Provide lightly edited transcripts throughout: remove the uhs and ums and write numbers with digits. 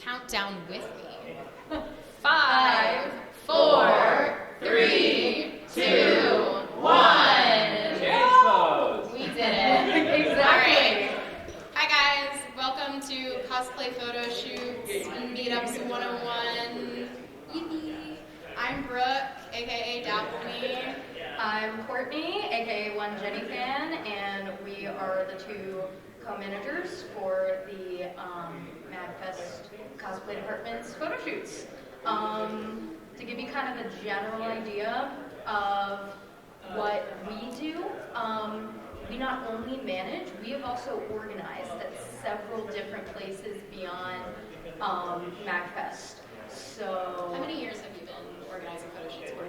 count down with me. 5, 4, 3, 2, 1. We did it. Exactly. All right. Hi guys, welcome to Cosplay Photoshoots and Meetups 101. Yippee. I'm Brooke, aka Dapplemii. I'm Courtney, aka One Jenny Fan, and we are the two co-managers for the MAGFest Cosplay Department's Photoshoots. To give you kind of a general idea of what we do, we not only manage, we have also organized at several different places beyond MAGFest. So, how many years have you been organizing photoshoots for?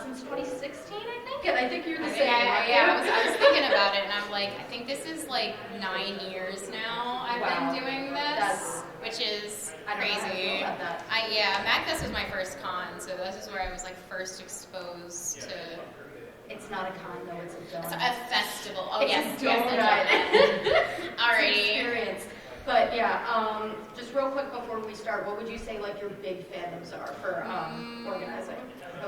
Since 2016, I think. And I think you're the same. I was thinking about it, and I'm like, I think this is like 9 years now I've been doing this, which is crazy. MAGFest was my first con, so this is where I was like first exposed to. It's not a con though, it's a donut. It's a festival. Oh it's yes, a donut. Alrighty. Experience. But yeah, just real quick before we start, what would you say like your big fandoms are for organizing?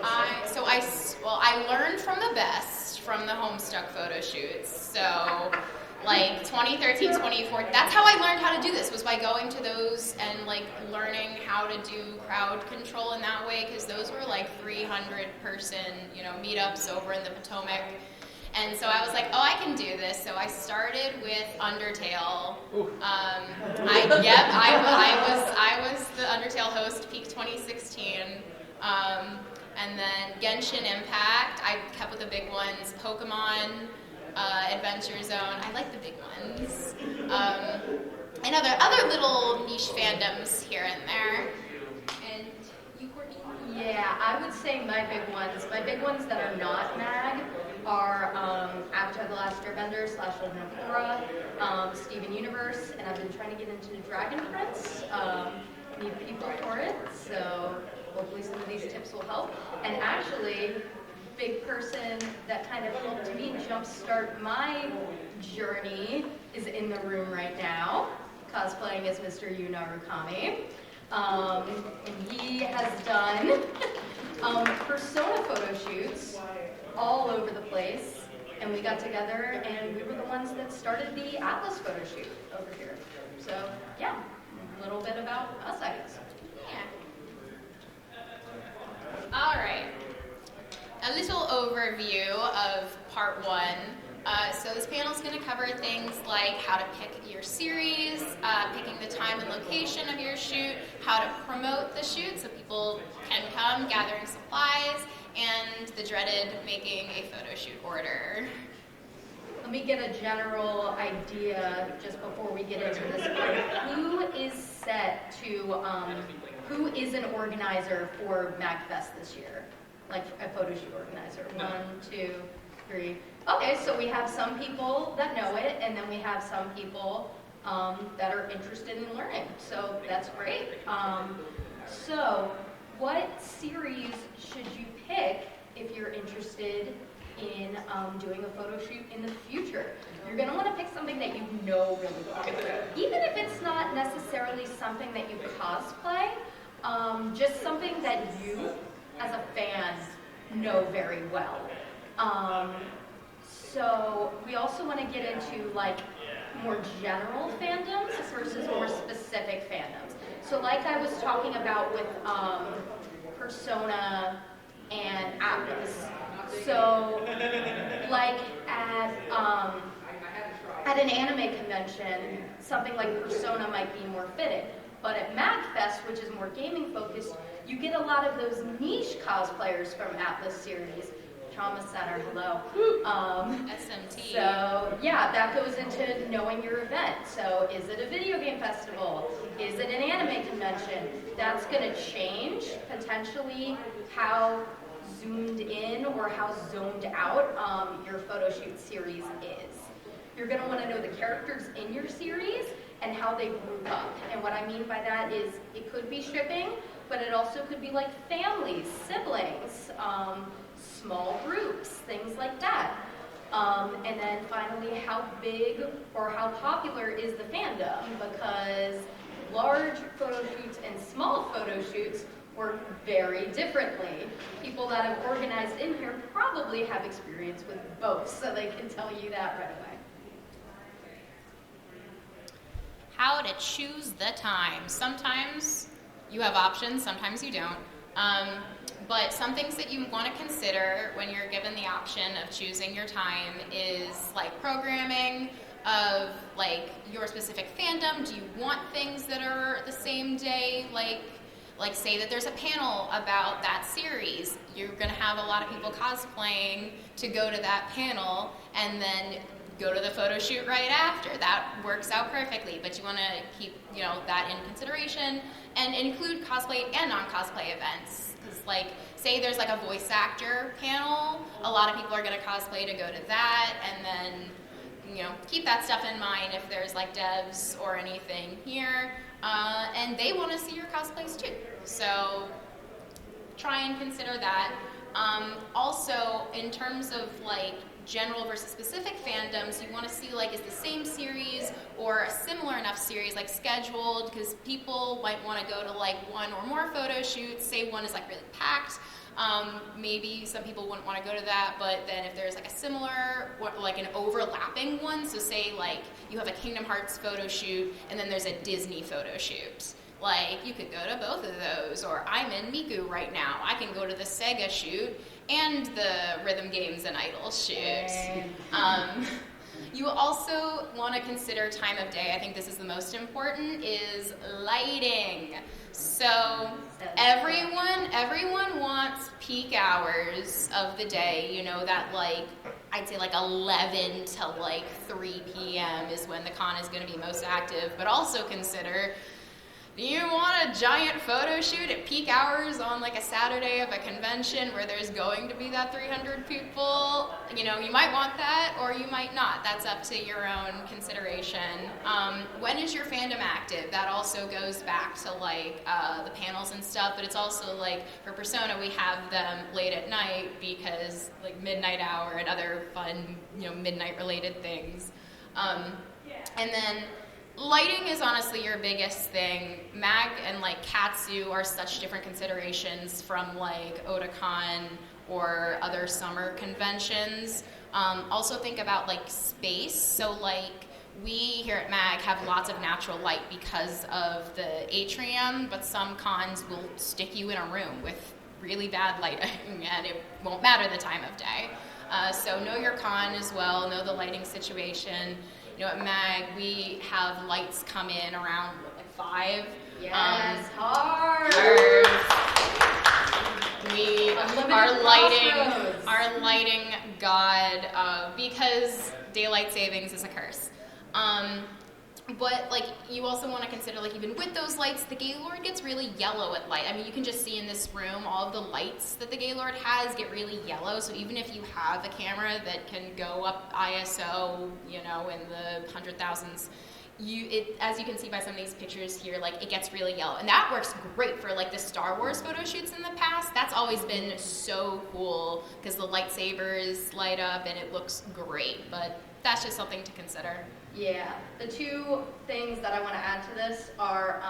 I learned from the best from the Homestuck photo shoots. So like 2013, 2014, that's how I learned how to do this, was by going to those and like learning how to do crowd control in that way, because those were like 300 person, meetups over in the Potomac. And so I was like, oh, I can do this. So I started with Undertale. I was the Undertale host, peak 2016. And then Genshin Impact. I kept with the big ones. Pokemon, Adventure Zone. I like the big ones. And other little niche fandoms here and there. And you, Courtney? Yeah, I would say my big ones that are not MAG are Avatar The Last Airbender / Legend of Korra, Steven Universe, and I've been trying to get into Dragon Prince. Need people for it, so hopefully some of these tips will help. And actually, big person that kind of helped me jumpstart my journey is in the room right now, cosplaying as Mr. Yuna Rukami. And he has done persona photo shoots all over the place, and we got together and we were the ones that started the Atlas photo shoot over here. So yeah, a little bit about us, I guess. Yeah. All right. A little overview of part 1. So this panel is going to cover things like how to pick your series, picking the time and location of your shoot, how to promote the shoot so people can come, gathering supplies, and the dreaded making a photo shoot order. Let me get a general idea just before we get into this part. Who is set to, who is an organizer for MAGFest this year? Like a photo shoot organizer? 1, 2, 3. Okay, so we have some people that know it, and then we have some people that are interested in learning. So that's great. So what series should you pick if you're interested in doing a photo shoot in the future? You're going to want to pick something that you know really well. Even if it's not necessarily something that you cosplay, just something that you, as a fan, know very well. So we also want to get into like more general fandoms versus more specific fandoms. So like I was talking about with Persona and Atlas. So like at an anime convention, something like Persona might be more fitting. But at MAGFest, which is more gaming focused, you get a lot of those niche cosplayers from Atlas series. Trauma Center, hello. SMT. So yeah, that goes into knowing your event. So is it a video game festival? Is it an anime convention? That's going to change potentially how zoomed in or how zoned out your photo shoot series is. You're going to want to know the characters in your series and how they group up. And what I mean by that is it could be shipping, but it also could be like families, siblings, small groups, things like that. And then finally, how big or how popular is the fandom? Because large photo shoots and small photo shoots work very differently. People that have organized in here probably have experience with both, so they can tell you that right away. How to choose the time. Sometimes you have options, sometimes you don't. But some things that you want to consider when you're given the option of choosing your time is like programming of like your specific fandom. Do you want things that are the same day? Like say that there's a panel about that series. You're going to have a lot of people cosplaying to go to that panel and then go to the photo shoot right after. That works out perfectly, but you want to keep, that in consideration and include cosplay and non-cosplay events. Because like, say there's like a voice actor panel, a lot of people are going to cosplay to go to that, and then, keep that stuff in mind if there's like devs or anything here, and they want to see your cosplays too. So try and consider that. Also, in terms of like general versus specific fandoms, you want to see like is the same series or a similar enough series like scheduled, because people might want to go to like one or more photo shoots. Say one is like really packed, maybe some people wouldn't want to go to that, but then if there's like a similar, like an overlapping one, so say like you have a Kingdom Hearts photo shoot and then there's a Disney photo shoot. Like, you could go to both of those, or I'm in Miku right now. I can go to the Sega shoot and the Rhythm Games and Idols shoot. You also want to consider time of day. I think this is the most important, is lighting. So everyone wants peak hours of the day, that like, I'd say like 11 to like 3 p.m. is when the con is going to be most active, but also consider, do you want a giant photo shoot at peak hours on like a Saturday of a convention where there's going to be that 300 people? You might want that or you might not. That's up to your own consideration. When is your fandom active? That also goes back to like the panels and stuff, but it's also like for Persona we have them late at night because like midnight hour and other fun, midnight related things. And then lighting is honestly your biggest thing. Mag and like Katsu are such different considerations from like Otakon or other summer conventions. Also think about like space. So like we here at Mag have lots of natural light because of the atrium, but some cons will stick you in a room with really bad lighting and it won't matter the time of day. So know your con as well, know the lighting situation. At MAG, we have lights come in around, like 5. Yes, hard. We are lighting God, because daylight savings is a curse. But like you also want to consider, like even with those lights, the Gaylord gets really yellow at light. I mean, you can just see in this room all of the lights that the Gaylord has get really yellow. So even if you have a camera that can go up ISO, in the 100,000s, as you can see by some of these pictures here, like it gets really yellow, and that works great for like the Star Wars photo shoots in the past. That's always been so cool because the lightsabers light up and it looks great. But that's just something to consider. Yeah, the two things that I want to add to this are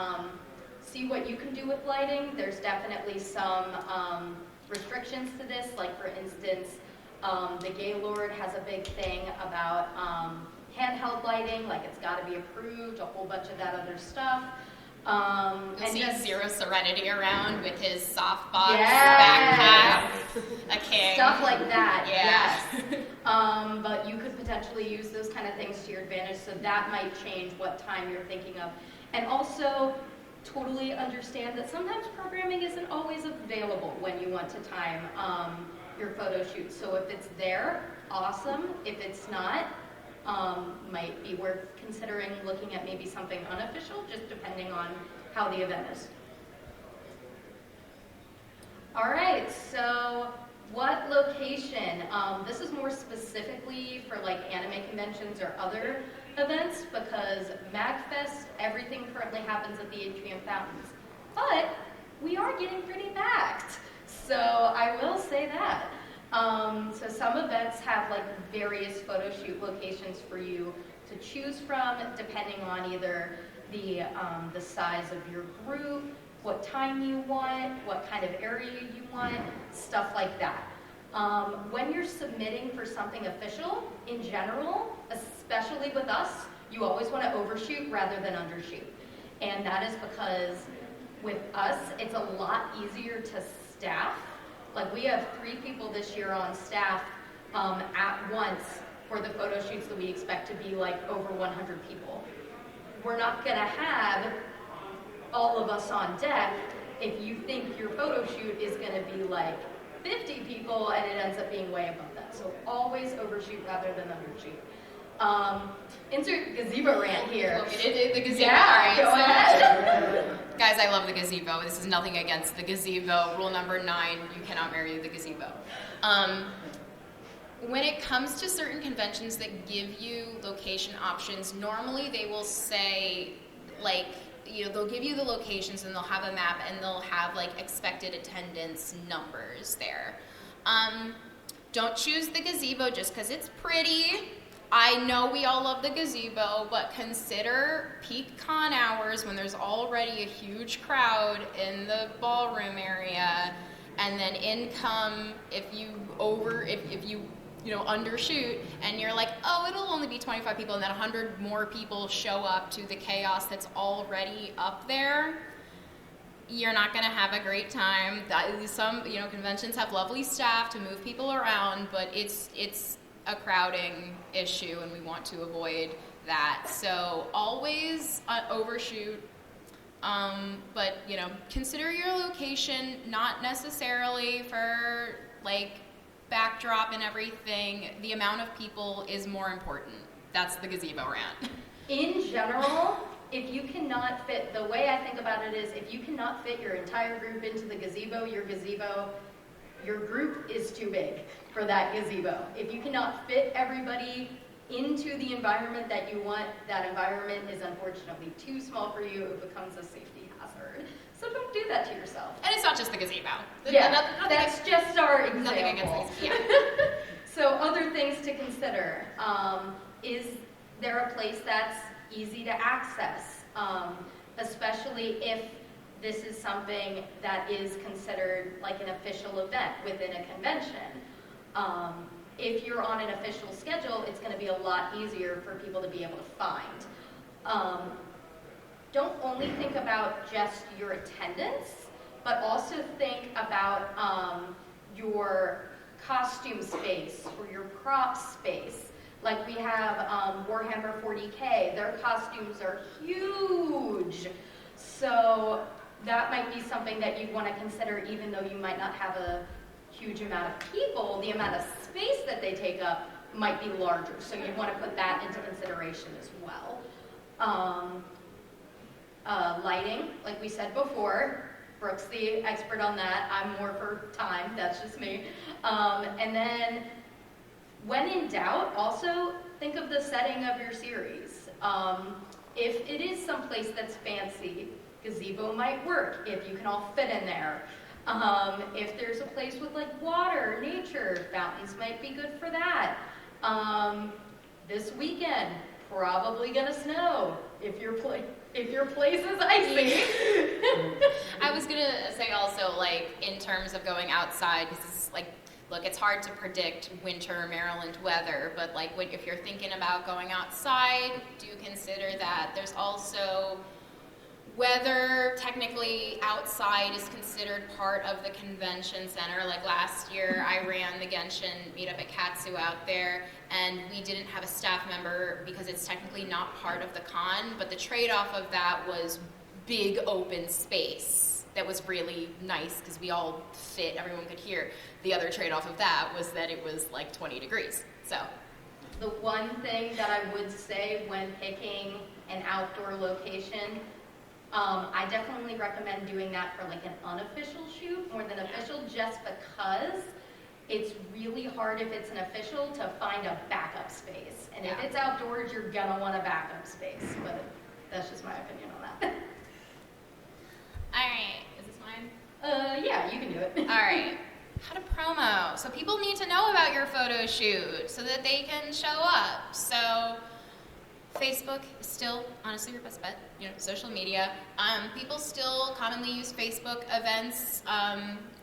see what you can do with lighting. There's definitely some restrictions to this, like for instance, the Gaylord has a big thing about handheld lighting, like it's got to be approved, a whole bunch of that other stuff. You'll see Zero Serenity around with his softbox backpack, a king. Stuff like that, yeah. Yes. But you could potentially use those kind of things to your advantage, so that might change what time you're thinking of. And also, totally understand that sometimes programming isn't always available when you want to time your photo shoot. So if it's there, awesome. If it's not, might be worth considering looking at maybe something unofficial, just depending on how the event is. All right, so what location? This is more specifically for like anime conventions or other events, because MAGFest, everything currently happens at the Atrium Fountains. But we are getting pretty packed, so I will say that. So some events have like various photo shoot locations for you to choose from, depending on either the size of your group, what time you want, what kind of area you want, stuff like that. When you're submitting for something official, in general, especially with us, you always want to overshoot rather than undershoot. And that is because with us, it's a lot easier to staff. Like we have 3 people this year on staff at once for the photo shoots that we expect to be like over 100 people. We're not going to have all of us on deck if you think your photo shoot is going to be like 50 people and it ends up being way above that. So always overshoot rather than undershoot. Insert gazebo rant here. The gazebo. Yeah, go ahead. Guys, I love the gazebo. This is nothing against the gazebo. Rule number 9, you cannot marry the gazebo. When it comes to certain conventions that give you location options, normally they will say, like, they'll give you the locations and they'll have a map and they'll have like expected attendance numbers there. Don't choose the gazebo just because it's pretty. I know we all love the gazebo, but consider peak con hours when there's already a huge crowd in the ballroom area, and then in come if you undershoot and you're like, oh, it'll only be 25 people, and then 100 more people show up to the chaos that's already up there. You're not going to have a great time. Some conventions have lovely staff to move people around, but it's a crowding issue, and we want to avoid that. So always overshoot, but consider your location, not necessarily for like backdrop and everything. The amount of people is more important. That's the gazebo rant. In general, if you cannot fit, the way I think about it is, if you cannot fit your entire group into the gazebo, your group is too big for that gazebo. If you cannot fit everybody into the environment that you want, that environment is unfortunately too small for you. It becomes a safety hazard. So don't do that to yourself. And it's not just the gazebo. That's just our example. Nothing against these. Yeah. So other things to consider. Is there a place that's easy to access? Especially if this is something that is considered like an official event within a convention. If you're on an official schedule, it's going to be a lot easier for people to be able to find. Don't only think about just your attendance, but also think about your costume space or your prop space. Like we have Warhammer 40K, their costumes are huge. So that might be something that you'd want to consider, even though you might not have a huge amount of people. The amount of space that they take up might be larger, so you want to put that into consideration as well. Lighting, like we said before, Brooke's the expert on that. I'm more for time, that's just me. And then when in doubt, also think of the setting of your series. If it is someplace that's fancy, gazebo might work if you can all fit in there. If there's a place with like water, nature, fountains might be good for that. This weekend, probably gonna snow if your place is icy. I was gonna say also, like, in terms of going outside, because this is like, look, it's hard to predict winter Maryland weather, but like if you're thinking about going outside, do consider that there's also whether technically outside is considered part of the convention center. Like last year, I ran the Genshin meetup at Katsu out there, and we didn't have a staff member because it's technically not part of the con, but the trade-off of that was big open space. That was really nice because we all fit, everyone could hear. The other trade-off of that was that it was like 20 degrees, so. The one thing that I would say when picking an outdoor location, I definitely recommend doing that for like an unofficial shoot more than official, just because it's really hard if it's an official to find a backup space. And if it's outdoors, you're gonna want a backup space, but that's just my opinion on that. All right, is this mine? Yeah, you can do it. All right, how to promo. So people need to know about your photo shoot so that they can show up. So Facebook is still honestly your best bet. You know, social media. People still commonly use Facebook events.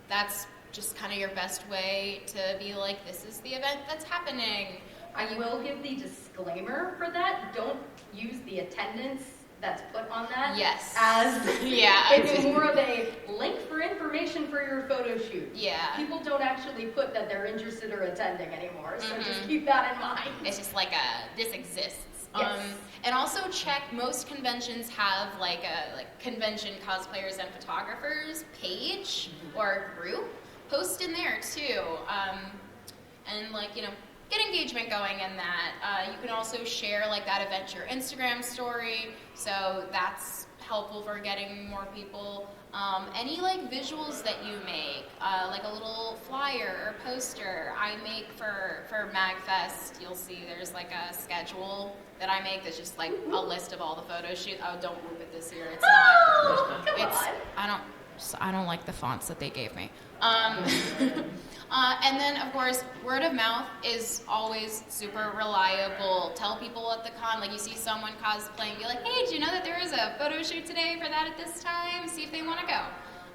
That's just kind of your best way to be like, this is the event that's happening. I will give the disclaimer for that. Don't use the attendance that's put on that. Yes. As yeah. It's more of a link for information for your photo shoot. Yeah. People don't actually put that they're interested or attending anymore, so just keep that in mind. It's just like this exists. Yes. And also check, most conventions have like a convention cosplayers and photographers page or group. Post in there too. And like, you know, get engagement going in that. You can also share like that event to your Instagram story, so that's helpful for getting more people. Any like visuals that you make, like a little flyer or poster I make for MAGFest, you'll see there's like a schedule that I make that's just like a list of all the photo shoots. Oh, don't move it this year. It's not. Come on. I don't like the fonts that they gave me. And then, of course, word of mouth is always super reliable. Tell people at the con, like you see someone cosplaying, be like, hey, do you know that there is a photo shoot today for that at this time? See if they want to go.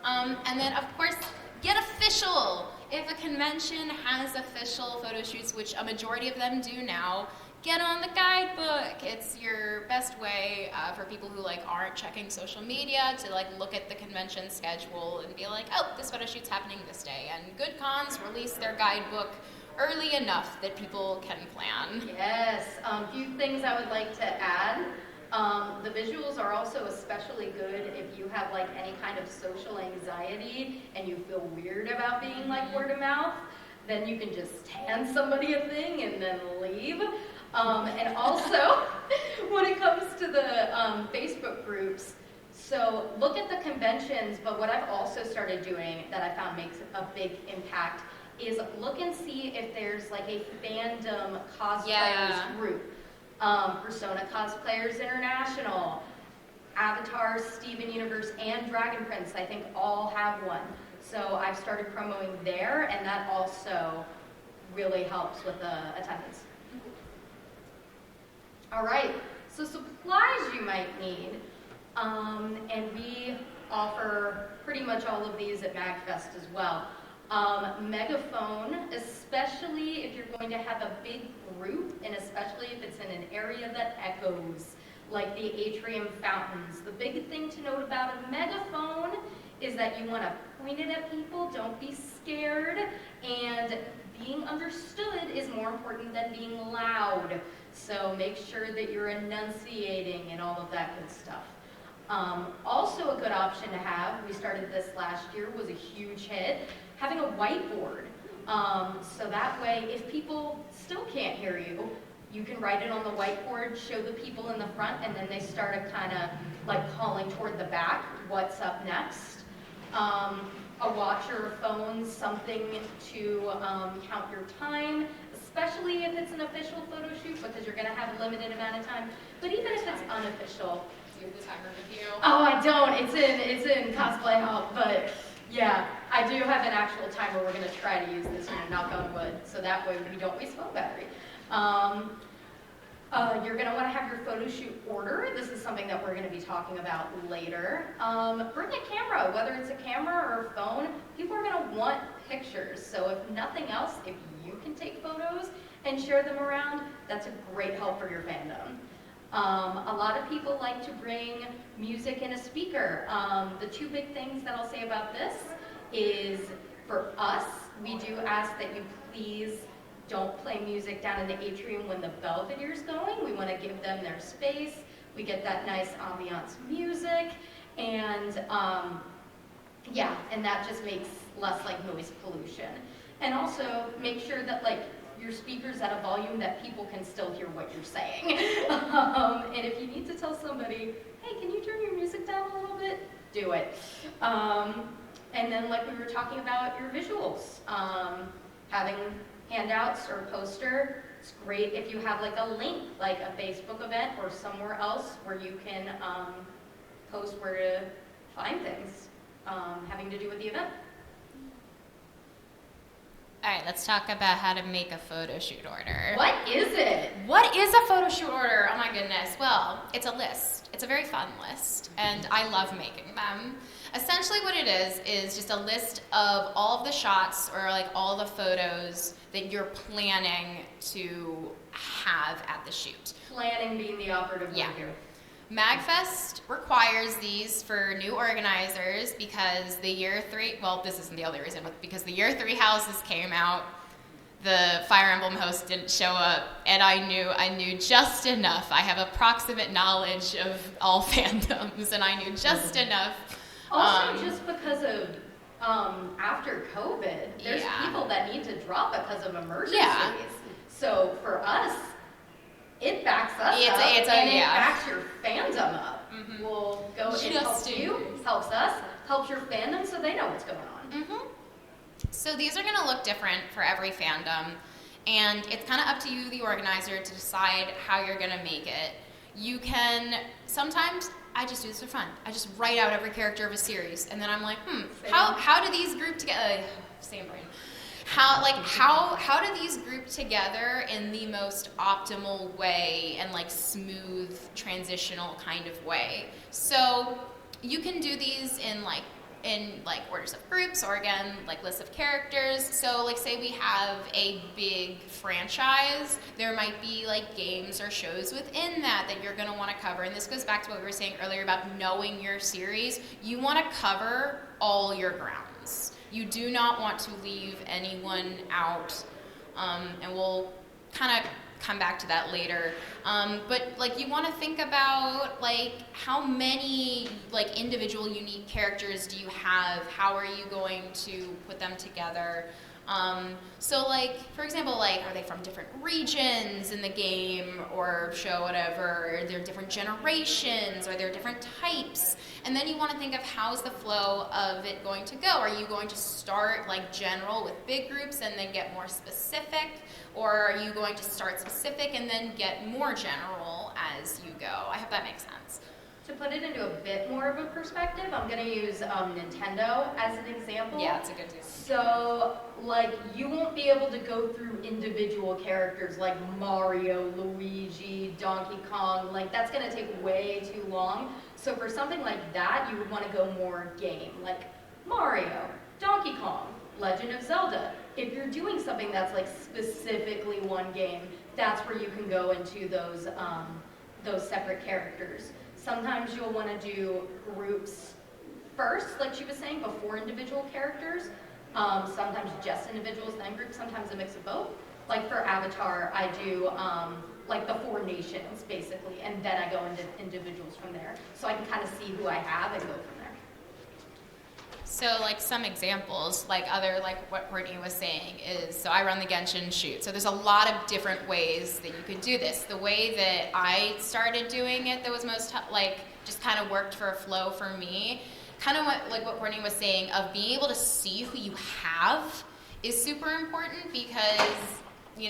And then, of course, get official. If a convention has official photo shoots, which a majority of them do now, get on the guidebook. It's your best way for people who like aren't checking social media to like look at the convention schedule and be like, oh, this photo shoot's happening this day. And good cons release their guidebook early enough that people can plan. Yes, a few things I would like to add. The visuals are also especially good if you have like any kind of social anxiety and you feel weird about being like word of mouth. Then you can just hand somebody a thing and then leave. And also, when it comes to the Facebook groups, so look at the conventions, but what I've also started doing that I found makes a big impact is look and see if there's like a fandom cosplayers group. Persona Cosplayers International, Avatar, Steven Universe, and Dragon Prince, I think all have one. So I've started promoting there, and that also really helps with the attendance. All right, so supplies you might need, and we offer pretty much all of these at MAGFest as well. Megaphone, especially if you're going to have a big group, and especially if it's in an area that echoes, like the atrium fountains. The big thing to note about a megaphone is that you want to point it at people, don't be scared, and being understood is more important than being loud. So make sure that you're enunciating and all of that good stuff. Also a good option to have, we started this last year, was a huge hit, having a whiteboard. So that way, if people still can't hear you, you can write it on the whiteboard, show the people in the front, and then they start a kind of like calling toward the back, what's up next. A watch or a phone, something to count your time, especially if it's an official photo shoot, because you're going to have a limited amount of time. But even if it's unofficial. Do you have the timer with you? Oh, I don't. It's in Cosplay Help, but yeah, I do have an actual timer we're going to try to use this year, knock on wood, so that way we don't waste phone battery. You're going to want to have your photo shoot order. This is something that we're going to be talking about later. Bring a camera, whether it's a camera or a phone. People are going to want pictures. So if nothing else, if you can take photos and share them around, that's a great help for your fandom. A lot of people like to bring music and a speaker. The two big things that I'll say about this is, for us, we do ask that you please don't play music down in the atrium when the Belvedere's going. We want to give them their space. We get that nice ambiance music, and yeah, and that just makes less like noise pollution. And also make sure that like your speaker's at a volume that people can still hear what you're saying. And if you need to tell somebody, hey, can you turn your music down a little bit? Do it. And then like we were talking about your visuals, having handouts or poster. It's great if you have like a link, like a Facebook event or somewhere else where you can post where to find things having to do with the event. All right, let's talk about how to make a photo shoot order. What is it? What is a photo shoot order? Oh my goodness. Well, it's a list. It's a very fun list, and I love making them. Essentially what it is just a list of all of the shots or like all the photos that you're planning to have at the shoot. Planning being the operative word here. MAGFest requires these for new organizers because the year 3, well, this isn't the only reason, but because the year 3 houses came out, the Fire Emblem host didn't show up, and I knew just enough. I have approximate knowledge of all fandoms, and I knew just enough. Also, just because of after COVID, there's people that need to drop because of emergencies. Yeah. So for us, it backs us up, and it backs your fandom up. Mm-hmm. We'll go, it helps you, helps us, helps your fandom, so they know what's going on. Mm-hmm. So these are going to look different for every fandom, and it's kind of up to you, the organizer, to decide how you're going to make it. You can, sometimes, I just do this for fun. I just write out every character of a series, and then I'm like, how do these group together? Same brain. How do these group together in the most optimal way and like smooth transitional kind of way? So you can do these in orders of groups, or again, like lists of characters. So like say we have a big franchise, there might be like games or shows within that you're gonna wanna cover. And this goes back to what we were saying earlier about knowing your series. You wanna cover all your grounds. You do not want to leave anyone out, and we'll kind of come back to that later. But like you want to think about like how many like individual unique characters do you have? How are you going to put them together? So like, for example, like, are they from different regions in the game or show, whatever? Are there different generations? Are there different types? And then you want to think of how's the flow of it going to go? Are you going to start like general with big groups and then get more specific? Or are you going to start specific and then get more general as you go? I hope that makes sense. To put it into a bit more of a perspective, I'm going to use Nintendo as an example. Yeah, it's a good too. So, like, you won't be able to go through individual characters like Mario, Luigi, Donkey Kong. Like, that's going to take way too long. So for something like that, you would want to go more game, like Mario, Donkey Kong, Legend of Zelda. If you're doing something that's like specifically one game, that's where you can go into those separate characters. Sometimes you'll want to do groups first, like she was saying, before individual characters. Sometimes just individuals, then groups, sometimes a mix of both. Like for Avatar, I do like the 4 nations, basically, and then I go into individuals from there. So I can kind of see who I have and go from there. So like some examples, like what Courtney was saying is, so I run the Genshin shoot. So there's a lot of different ways that you could do this. The way that I started doing it that was most just kind of worked for a flow for me, kind of what Courtney was saying of being able to see who you have is super important because you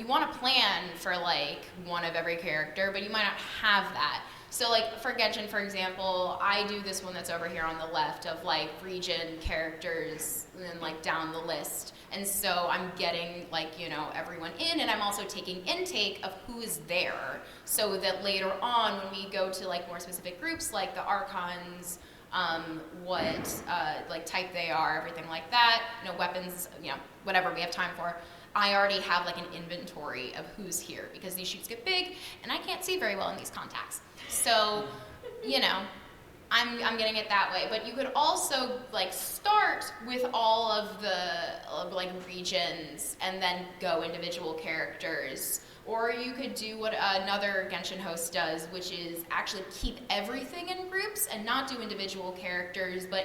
want to plan for like one of every character, but you might not have that. So like for Genshin, for example, I do this one that's over here on the left of like region characters and then like down the list. And so I'm getting like, everyone in, and I'm also taking intake of who is there so that later on when we go to like more specific groups like the Archons, what like type they are, everything like that, weapons, whatever we have time for. I already have like an inventory of who's here because these shoots get big and I can't see very well in these contacts. So, I'm getting it that way. But you could also like start with all of the like regions and then go individual characters. Or you could do what another Genshin host does, which is actually keep everything in groups and not do individual characters, but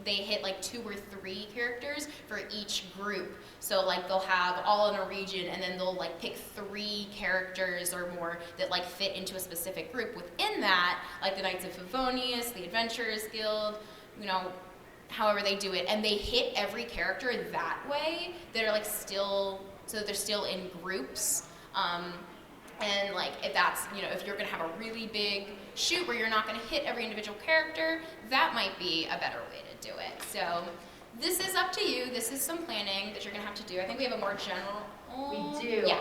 they hit like 2 or 3 characters for each group. So like they'll have all in a region, and then they'll like pick 3 characters or more that like fit into a specific group within that, like the Knights of Favonius, the Adventurers Guild, however they do it, and they hit every character that way. They're like so they're still in groups. And like if that's, if you're going to have a really big shoot where you're not going to hit every individual character, that might be a better way to do it. So this is up to you. This is some planning that you're gonna have to do. I think we have a more general. We do. Yeah.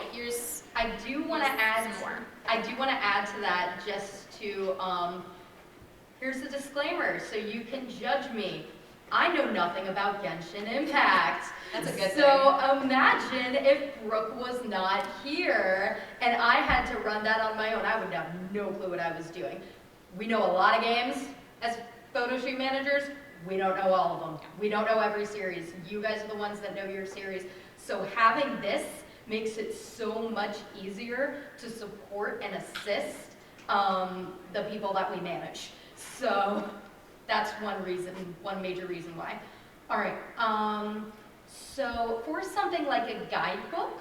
I do want to add some more. I do want to add to that just to here's a disclaimer so you can judge me. I know nothing about Genshin Impact. That's a good thing. So imagine if Brooke was not here and I had to run that on my own. I would have no clue what I was doing. We know a lot of games as photoshoot managers. We don't know all of them. We don't know every series. You guys are the ones that know your series. So having this makes it so much easier to support and assist the people that we manage. So that's one major reason why. All right, so for something like a guidebook,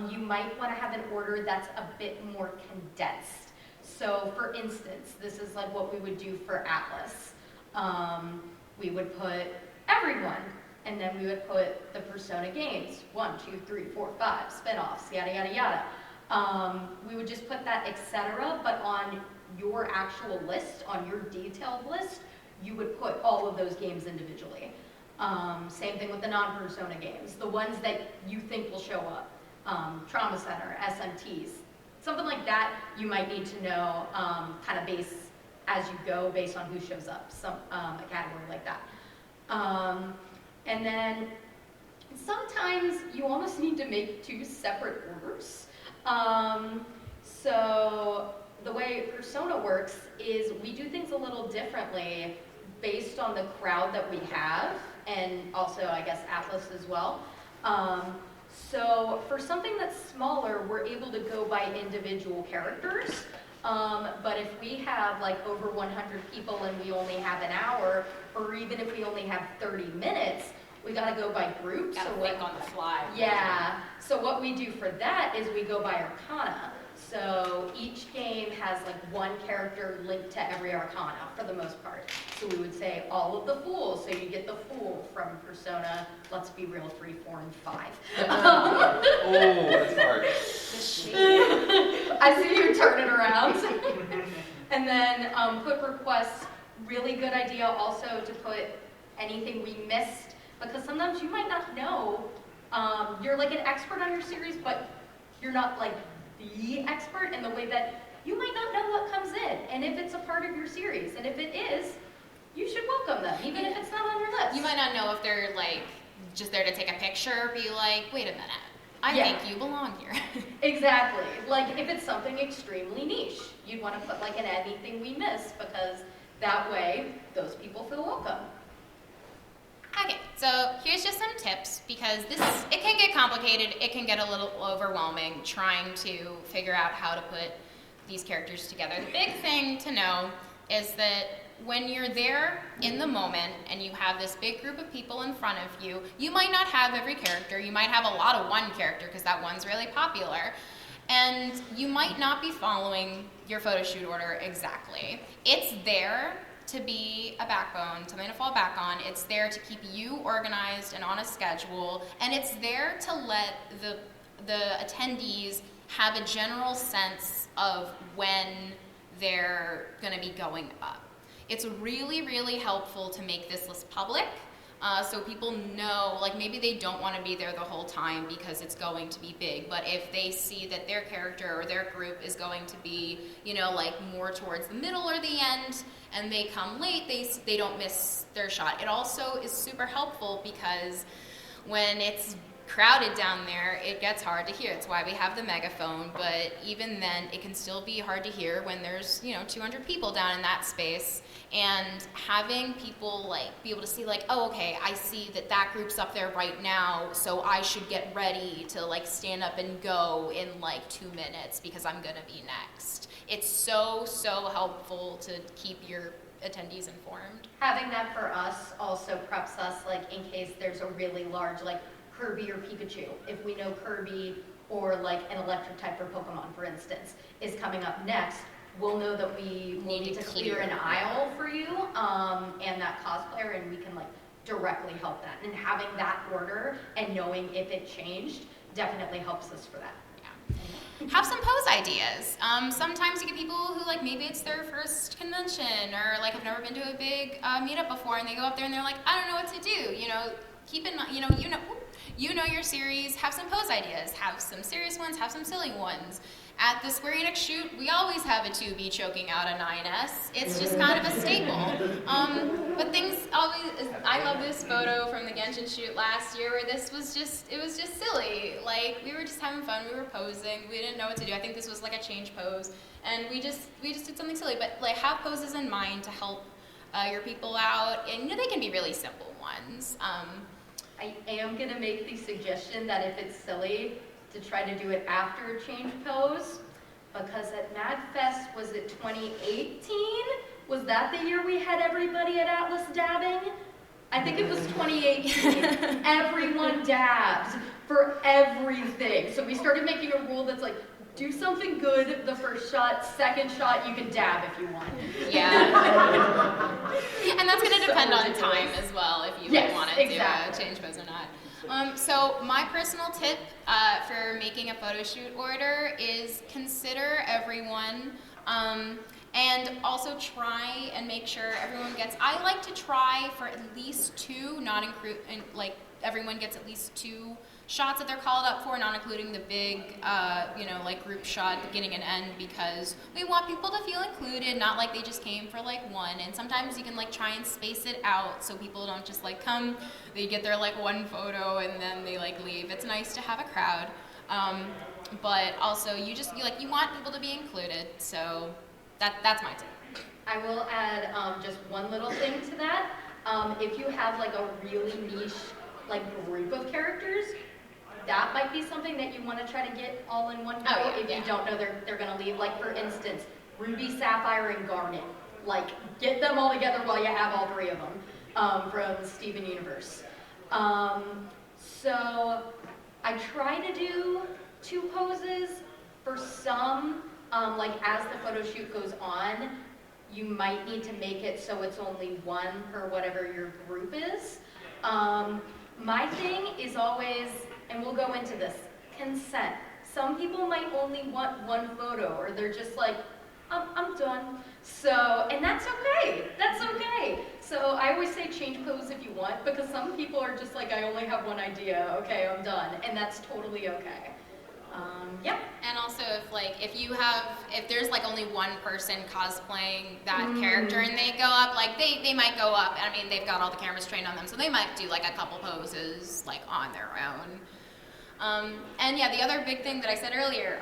you might want to have an order that's a bit more condensed. So for instance, this is like what we would do for Atlas. We would put everyone, and then we would put the Persona games, 1, 2, 3, 4, 5, spin-offs, yada, yada, yada. We would just put that etc., but on your actual list, on your detailed list, you would put all of those games individually. Same thing with the non-Persona games, the ones that you think will show up. Trauma Center, SMTs, something like that you might need to know kind of as you go based on who shows up, a category like that. And then sometimes you almost need to make 2 separate orders. So the way Persona works is we do things a little differently based on the crowd that we have, and also I guess Atlas as well. So for something that's smaller, we're able to go by individual characters. But if we have like over 100 people and we only have an hour, or even if we only have 30 minutes, we gotta go by groups. Gotta think on the fly. Yeah, so what we do for that is we go by Arcana. So each game has like one character linked to every Arcana for the most part. So we would say all of the Fools, so you get the Fool from Persona, let's be real, 3, 4, and 5. Oh, that's hard. I see you turn it around. And then put requests, really good idea also to put anything we missed, because sometimes you might not know, you're like an expert on your series, but you're not like the expert in the way that you might not know what comes in, and if it's a part of your series, and if it is, you should welcome them, even if it's not on your list. You might not know if they're like just there to take a picture, be like, wait a minute, I think you belong here. Exactly. Like if it's something extremely niche, you'd want to put like an anything we miss, because that way those people feel welcome. Okay, so here's just some tips, because it can get complicated, it can get a little overwhelming trying to figure out how to put these characters together. The big thing to know is that when you're there in the moment and you have this big group of people in front of you, you might not have every character, you might have a lot of one character because that one's really popular, and you might not be following your photo shoot order exactly. It's there to be a backbone, something to fall back on. It's there to keep you organized and on a schedule, and it's there to let the attendees have a general sense of when they're gonna be going up. It's really, really helpful to make this list public, so people know, like maybe they don't want to be there the whole time because it's going to be big, but if they see that their character or their group is going to be, you know, like more towards the middle or the end, and they come late, they don't miss their shot. It also is super helpful because when it's crowded down there, it gets hard to hear. It's why we have the megaphone, but even then it can still be hard to hear when there's, you know, 200 people down in that space, and having people like be able to see like, oh, okay, I see that that group's up there right now, so I should get ready to like stand up and go in like 2 minutes because I'm gonna be next. It's so helpful to keep your attendees informed. Having that for us also preps us like in case there's a really large like Kirby or Pikachu. If we know Kirby or like an electric type or Pokemon, for instance, is coming up next, we'll know that we will need to clear an aisle for you and that cosplayer, and we can like directly help that. And having that order and knowing if it changed definitely helps us for that. Yeah. have some pose ideas. Sometimes you get people who like maybe it's their first convention or like have never been to a big meetup before, and they go up there and they're like, I don't know what to do. You know, keep in mind, you know your series. Have some pose ideas. Have some serious ones. Have some silly ones. At the Square Enix shoot, we always have a 2B choking out a 9S. It's just kind of a staple. But things always, I love this photo from the Genshin shoot last year where this was just, it was just silly. Like, we were just having fun, we were posing, we didn't know what to do. I think this was like a change pose. And we just did something silly. But like, have poses in mind to help your people out. And they can be really simple ones. I am gonna make the suggestion that if it's silly, to try to do it after a change pose, because at MAGFest, was it 2018? Was that the year we had everybody at Atlas dabbing? I think it was 2018. Everyone dabbed for everything. So we started making a rule that's like, do something good the first shot, second shot you can dab if you want. Yeah. And that's gonna depend on time as well, if you want to do a change pose or not. So my personal tip for making a photo shoot order is consider everyone, and also try and make sure everyone gets, I like to try for at least two, like everyone gets at least two shots that they're called up for, not including the big, like group shot beginning and end, because we want people to feel included, not like they just came for like one. And sometimes you can like try and space it out so people don't just like come, they get their like one photo and then they like leave. It's nice to have a crowd, but also you want people to be included. So that's my tip. I will add just one little thing to that. If you have like a really niche like group of characters, that might be something that you want to try to get all in one go if you don't know they're going to leave. Like for instance, Ruby, Sapphire, and Garnet. Like get them all together while you have all three of them from Steven Universe. So I try to do two poses. For some, like as the photo shoot goes on, you might need to make it so it's only one per whatever your group is. My thing is always, and we'll go into this, consent. Some people might only want one photo, or they're just like, I'm done. So, and that's okay, that's okay. So I always say change pose if you want, because some people are just like, I only have one idea, okay, I'm done, and that's totally okay. Yep. And also if there's like only one person cosplaying that character and they go up, like they might go up, I mean they've got all the cameras trained on them, so they might do like a couple poses like on their own. And yeah, the other big thing that I said earlier,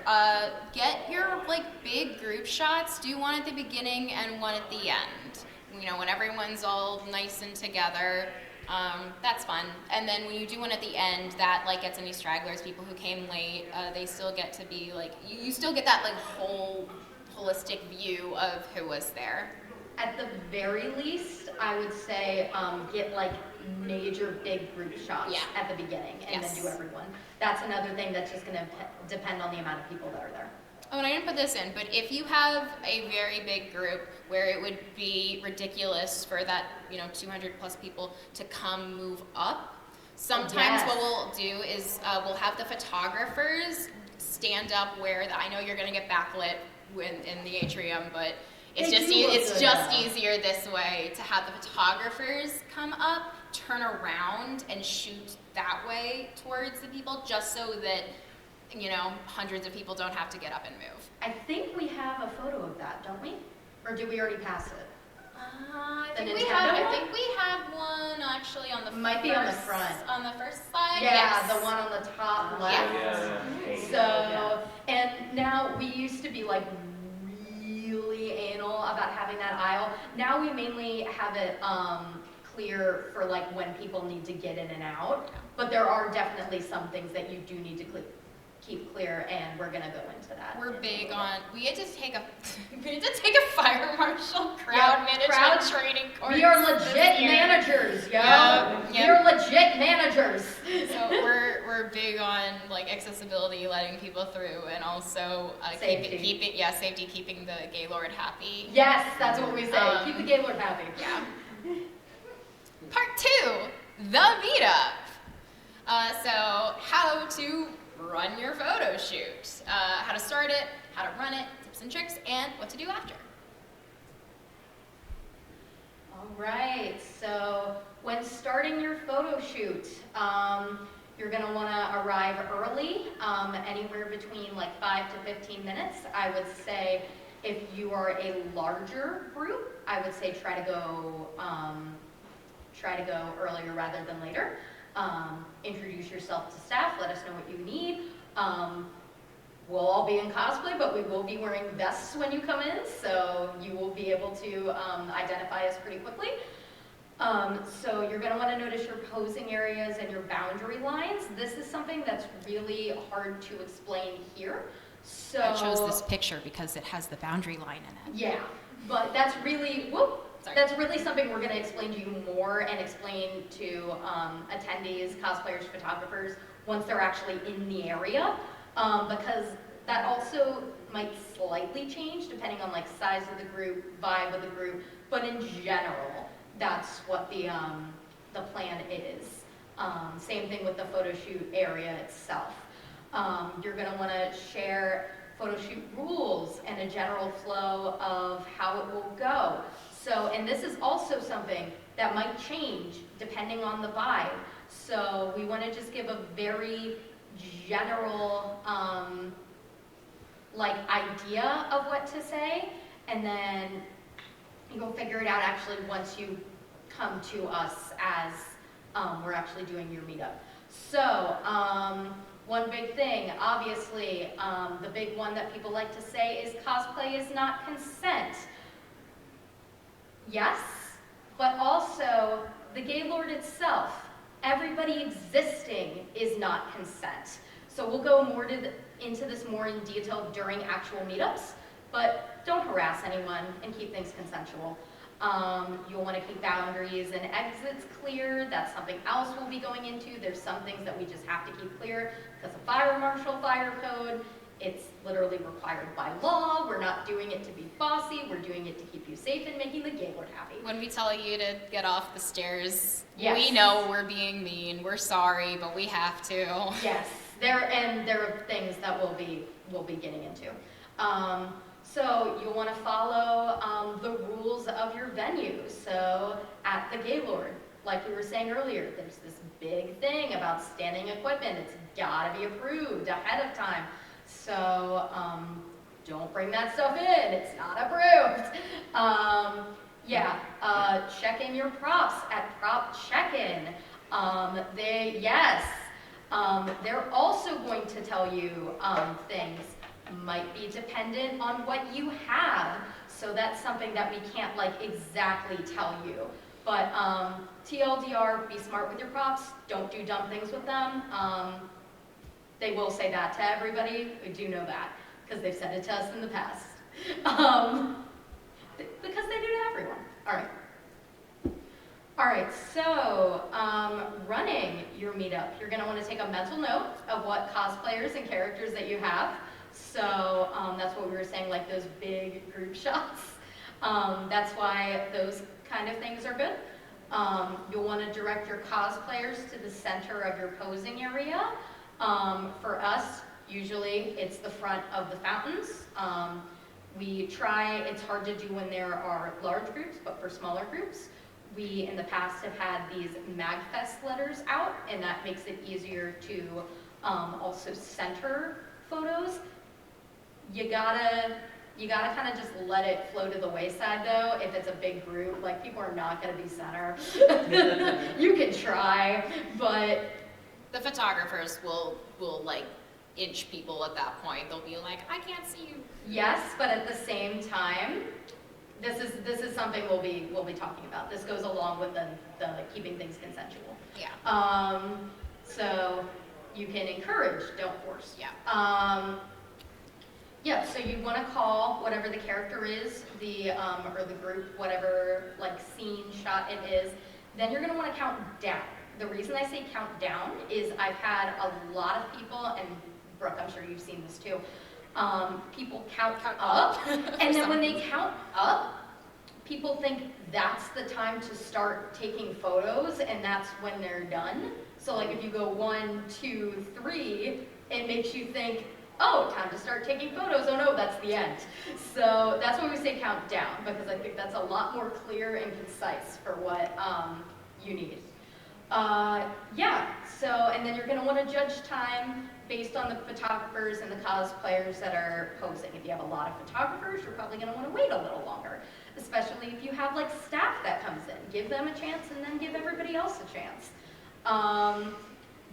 get your like big group shots, do one at the beginning and one at the end. You know, when everyone's all nice and together. That's fun. And then when you do one at the end, that like gets any stragglers, people who came late, they still get to be like, you still get that like whole holistic view of who was there. At the very least, I would say get like major big group shots at the beginning and then do everyone. That's another thing that's just going to depend on the amount of people that are there. Oh, and I didn't put this in, but if you have a very big group where it would be ridiculous for that, 200 plus people to come move up, sometimes what we'll do is we'll have the photographers stand up where I know you're going to get backlit in the atrium, but it's just easier this way to have the photographers come up, turn around, and shoot that way towards the people, just so that hundreds of people don't have to get up and move. I think we have a photo of that, don't we? Or did we already pass it? I think we have one actually on the might be on the front. On the first slide. Yeah, the one on the top left. Yeah. So, and now we used to be like really anal about having that aisle. Now we mainly have it clear for like when people need to get in and out. But there are definitely some things that you do need to keep clear, and we're gonna go into that. We're big on. We had to take a fire marshal crowd management training course. We are legit managers, yo. We are legit managers. So we're big on like accessibility, letting people through, and also safety, keeping the Gaylord happy. Yes, that's what we say. Keep the Gaylord happy. Yeah. Part 2, the meetup. So how to run your photo shoot. How to start it, how to run it, tips and tricks, and what to do after. All right, so when starting your photo shoot, you're going to want to arrive early, anywhere between like 5 to 15 minutes. I would say if you are a larger group, I would say try to go earlier rather than later. Introduce yourself to staff, let us know what you need. We'll all be in cosplay, but we will be wearing vests when you come in, so you will be able to identify us pretty quickly. So you're going to want to notice your posing areas and your boundary lines. This is something that's really hard to explain here. So I chose this picture because it has the boundary line in it. Yeah, but that's really, that's really something we're going to explain to you more and explain to attendees, cosplayers, photographers, once they're actually in the area, because that also might slightly change depending on like size of the group, vibe of the group, but in general, that's what the plan is. Same thing with the photo shoot area itself. You're going to want to share photo shoot rules and a general flow of how it will go. So, and this is also something that might change depending on the vibe. So we want to just give a very general like idea of what to say, and then you'll figure it out actually once you come to us as we're actually doing your meetup. So one big thing, obviously, the big one that people like to say is cosplay is not consent. Yes, but also the Gaylord itself, everybody existing is not consent. So we'll go more into this more in detail during actual meetups, but don't harass anyone and keep things consensual. You'll want to keep boundaries and exits clear. That's something else we'll be going into. There's some things that we just have to keep clear because of fire marshal, fire code. It's literally required by law. We're not doing it to be bossy. We're doing it to keep you safe and making the Gaylord happy. When we tell you to get off the stairs, yes. We know we're being mean. We're sorry, but we have to. Yes, there are things that we'll be getting into. So you'll want to follow the rules of your venue. So at the Gaylord, like we were saying earlier, there's this big thing about standing equipment. It's got to be approved ahead of time. So don't bring that stuff in. It's not approved. Check in your props at prop check-in. They're also going to tell you things. Might be dependent on what you have, so that's something that we can't like exactly tell you. But TLDR, be smart with your props. Don't do dumb things with them. They will say that to everybody. We do know that because they've said it to us in the past. Because they do to everyone. All right, so running your meetup, you're going to want to take a mental note of what cosplayers and characters that you have. So that's what we were saying, like those big group shots. That's why those kind of things are good. You'll want to direct your cosplayers to the center of your posing area. For us, usually it's the front of the fountains. It's hard to do when there are large groups, but for smaller groups, we in the past have had these MAGFest letters out, and that makes it easier to also center photos. You gotta kind of just let it flow to the wayside though. If it's a big group, like people are not gonna be center. You can try, but the photographers will like inch people at that point. They'll be like, I can't see you. Yes, but at the same time, this is something we'll be talking about. This goes along with the keeping things consensual. Yeah. So you can encourage, don't force. Yeah. So you want to call whatever the character is, or the group, whatever like scene shot it is. Then you're going to want to count down. The reason I say count down is I've had a lot of people, and Brooke, I'm sure you've seen this too. People count up, and then when they count up, people think that's the time to start taking photos, and that's when they're done. So like if you go 1, 2, 3, it makes you think, oh, time to start taking photos. Oh no, that's the end. So that's when we say count down, because I think that's a lot more clear and concise for what you need. Yeah, so, and then you're going to want to judge time based on the photographers and the cosplayers that are posing. If you have a lot of photographers, you're probably going to want to wait a little longer, especially if you have like staff that comes in. Give them a chance and then give everybody else a chance.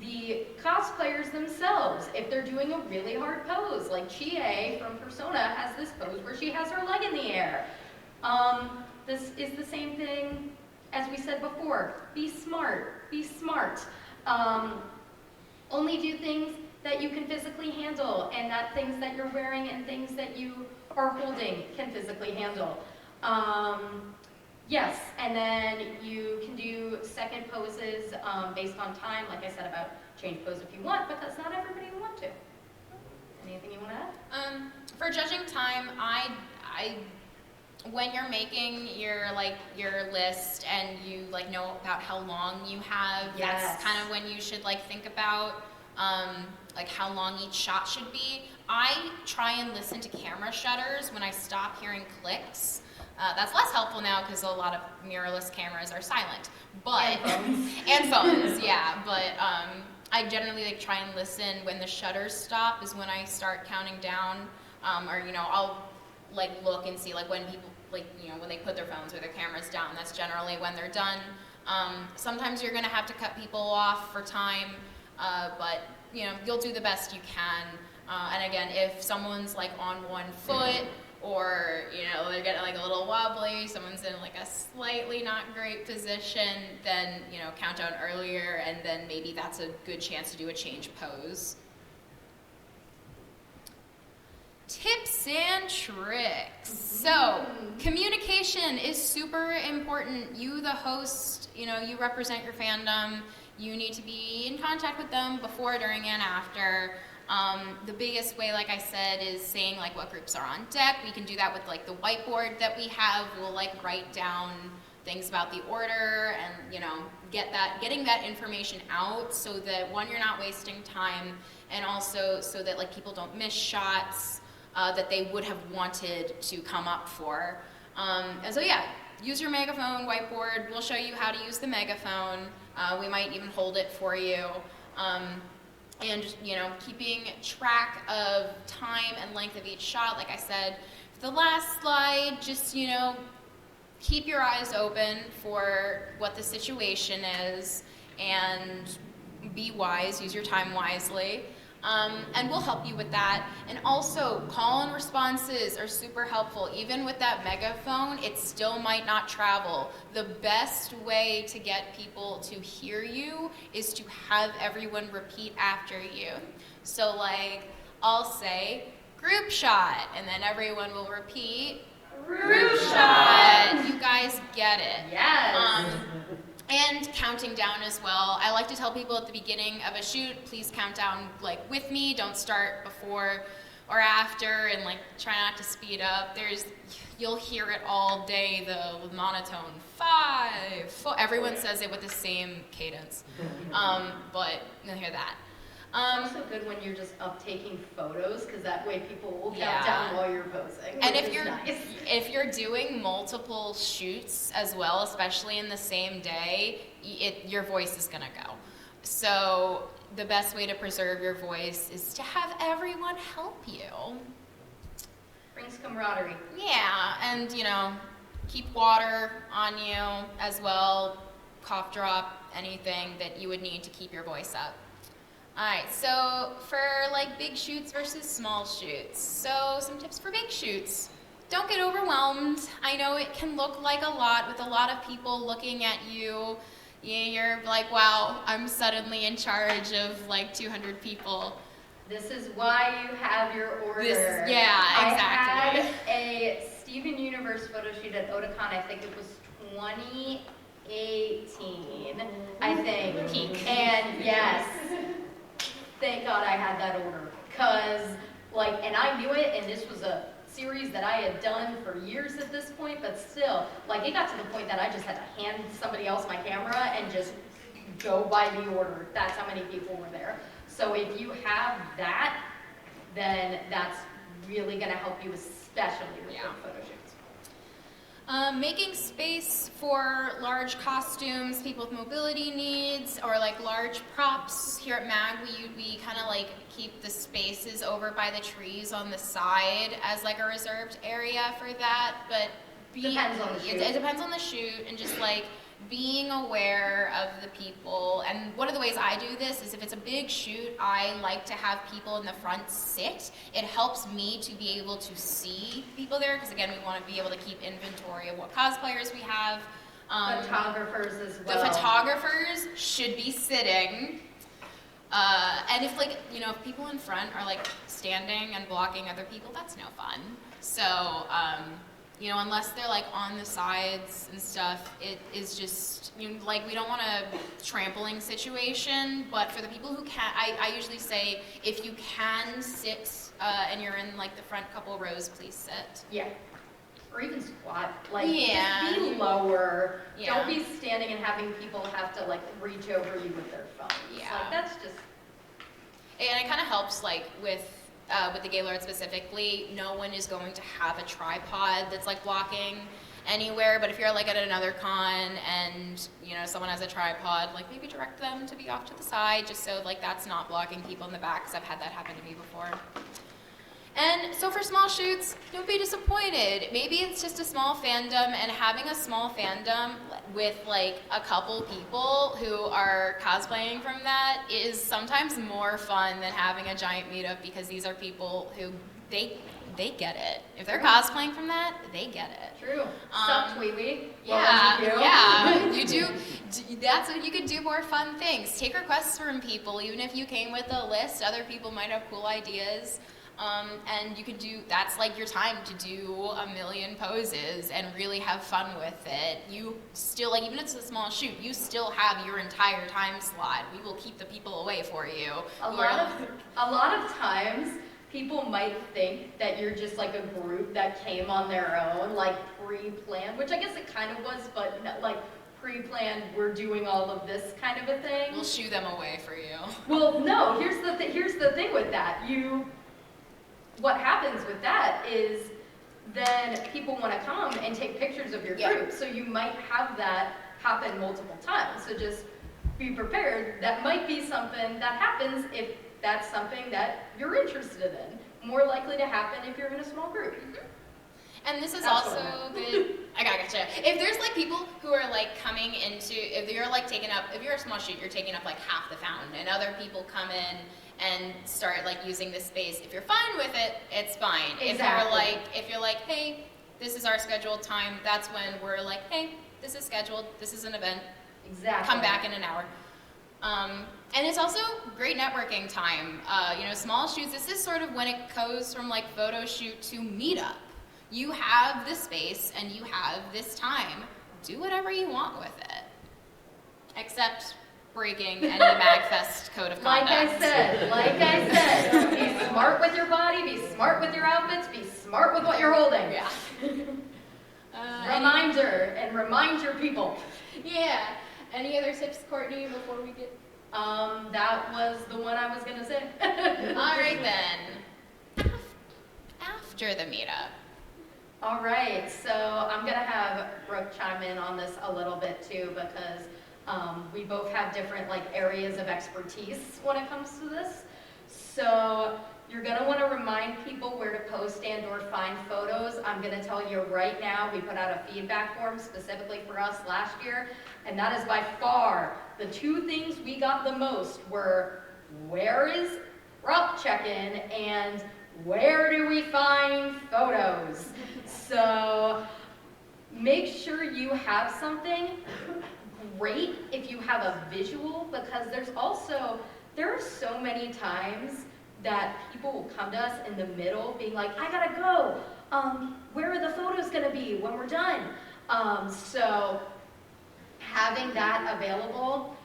The cosplayers themselves, if they're doing a really hard pose, like Chie from Persona has this pose where she has her leg in the air. This is the same thing as we said before. Be smart, be smart. Only do things that you can physically handle, and that things that you're wearing and things that you are holding can physically handle. Yes, and then you can do second poses based on time, like I said about change pose if you want, but that's not everybody who want to. Anything you want to add? For judging time, I when you're making your list and you like know about how long you have, yes, that's kind of when you should like think about like how long each shot should be. I try and listen to camera shutters when I stop hearing clicks. That's less helpful now because a lot of mirrorless cameras are silent, but and phones, yeah. But I generally like try and listen when the shutters stop is when I start counting down, or I'll like look and see like when people when they put their phones or their cameras down. That's generally when they're done. Sometimes you're gonna have to cut people off for time, but you'll do the best you can. And again, if someone's like on one foot, or they're getting like a little wobbly, someone's in like a slightly not great position, then count down earlier, and then maybe that's a good chance to do a change pose. Tips and tricks. So communication is super important. You, the host, you represent your fandom. You need to be in contact with them before, during, and after. The biggest way, like I said, is saying like what groups are on deck. We can do that with like the whiteboard that we have. We'll like write down things about the order and getting that information out so that one, you're not wasting time, and also so that like people don't miss shots that they would have wanted to come up for. And so yeah, use your megaphone whiteboard. We'll show you how to use the megaphone. We might even hold it for you. And just, keeping track of time and length of each shot. Like I said, the last slide, just, keep your eyes open for what the situation is and be wise, use your time wisely. And we'll help you with that. And also, call and responses are super helpful. Even with that megaphone, it still might not travel. The best way to get people to hear you is to have everyone repeat after you. So like, I'll say, group shot, and then everyone will repeat, group shot. You guys get it. Yes. And counting down as well. I like to tell people at the beginning of a shoot, please count down like with me. Don't start before or after, and like try not to speed up. You'll hear it all day, the monotone 5, 4. Everyone says it with the same cadence, but you'll hear that. It's also good when you're just up taking photos, because that way people will count down while you're posing. And if you're doing multiple shoots as well, especially in the same day, your voice is gonna go. So the best way to preserve your voice is to have everyone help you. Brings camaraderie. Yeah, and keep water on you as well. Cough drop, anything that you would need to keep your voice up. Alright, so for like big shoots versus small shoots. So some tips for big shoots. Don't get overwhelmed. I know it can look like a lot with a lot of people looking at you. You're like, wow, I'm suddenly in charge of like 200 people. This is why you have your order. Yeah, exactly. I had a Steven Universe photo shoot at Otakon, I think it was 2018, I think. Peak. And yes, thank God I had that order, because and I knew it, and this was a series that I had done for years at this point, but still, it got to the point that I just had to hand somebody else my camera and just go by the order. That's how many people were there. So if you have that, then that's really going to help you, especially with your photo shoots. Making space for large costumes, people with mobility needs, or like large props. Here at MAG, we kind of like keep the spaces over by the trees on the side as like a reserved area for that. But Depends on the shoot. It depends on the shoot, and just like being aware of the people. And one of the ways I do this is if it's a big shoot, I like to have people in the front sit. It helps me to be able to see people there, because again, we want to be able to keep inventory of what cosplayers we have. Photographers as well. The photographers should be sitting. And if like, you know, if people in front are like standing and blocking other people, that's no fun. So, you know, unless they're like on the sides and stuff, it is just, you know, like we don't want a trampling situation, but for the people who can, I usually say, if you can sit and you're in like the front couple rows, please sit. Yeah. Or even squat, like Yeah. just be lower. Yeah. Don't be standing and having people have to like reach over you with their phones. Yeah. Like, that's just. And it kind of helps like with the Gaylord specifically, no one is going to have a tripod that's like blocking anywhere, but if you're like at another con and you know someone has a tripod, like maybe direct them to be off to the side just so like that's not blocking people in the back, because I've had that happen to me before. And so for small shoots, don't be disappointed. Maybe it's just a small fandom, and having a small fandom with like a couple people who are cosplaying from that is sometimes more fun than having a giant meetup, because these are people who they get it. If they're cosplaying from that, they get it. True. Sup, Tweety? Yeah, you do. That's what you could do, more fun things. Take requests from people, even if you came with a list. Other people might have cool ideas. And you can do, that's like your time to do a million poses and really have fun with it. You still, like even if it's a small shoot, you still have your entire time slot. We will keep the people away for you. A lot of times, people might think that you're just like a group that came on their own, like pre-planned, which I guess it kind of was, but like pre-planned, we're doing all of this kind of a thing. We'll shoo them away for you. Well, no, here's the thing with that. What happens with that is then people want to come and take pictures of your group. So you might have that happen multiple times. So just be prepared. That might be something that happens if that's something that you're interested in. More likely to happen if you're in a small group. Mm-hmm. And this is That's also good. I gotcha. If there's like people who are like coming into, if you're like if you're a small shoot, you're taking up like half the fountain, and other people come in and start like using this space. If you're fine with it, it's fine. Exactly. If you're like, hey, this is our scheduled time, that's when we're like, hey, this is scheduled, this is an event. Exactly. Come back in an hour. And it's also great networking time. You know, small shoots, this is sort of when it goes from like photo shoot to meetup. You have this space and you have this time. Do whatever you want with it. Except breaking any MAGFest code of conduct. Like I said, be smart with your body, be smart with your outfits, be smart with what you're holding. Yeah. Reminder, and remind your people. Yeah. Any other tips, Courtney, before we get? That was the one I was gonna say. All right then. After the meetup. All right, so I'm gonna have Brooke chime in on this a little bit too, because we both have different like areas of expertise when it comes to this. So you're gonna wanna remind people where to post and or find photos. I'm gonna tell you right now, we put out a feedback form specifically for us last year, and that is by far the two things we got the most were, where is prop check-in and where do we find photos? So make sure you have something. Great if you have a visual, because there are so many times that people will come to us in the middle being like, I gotta go, where are the photos gonna be when we're done? So having that available,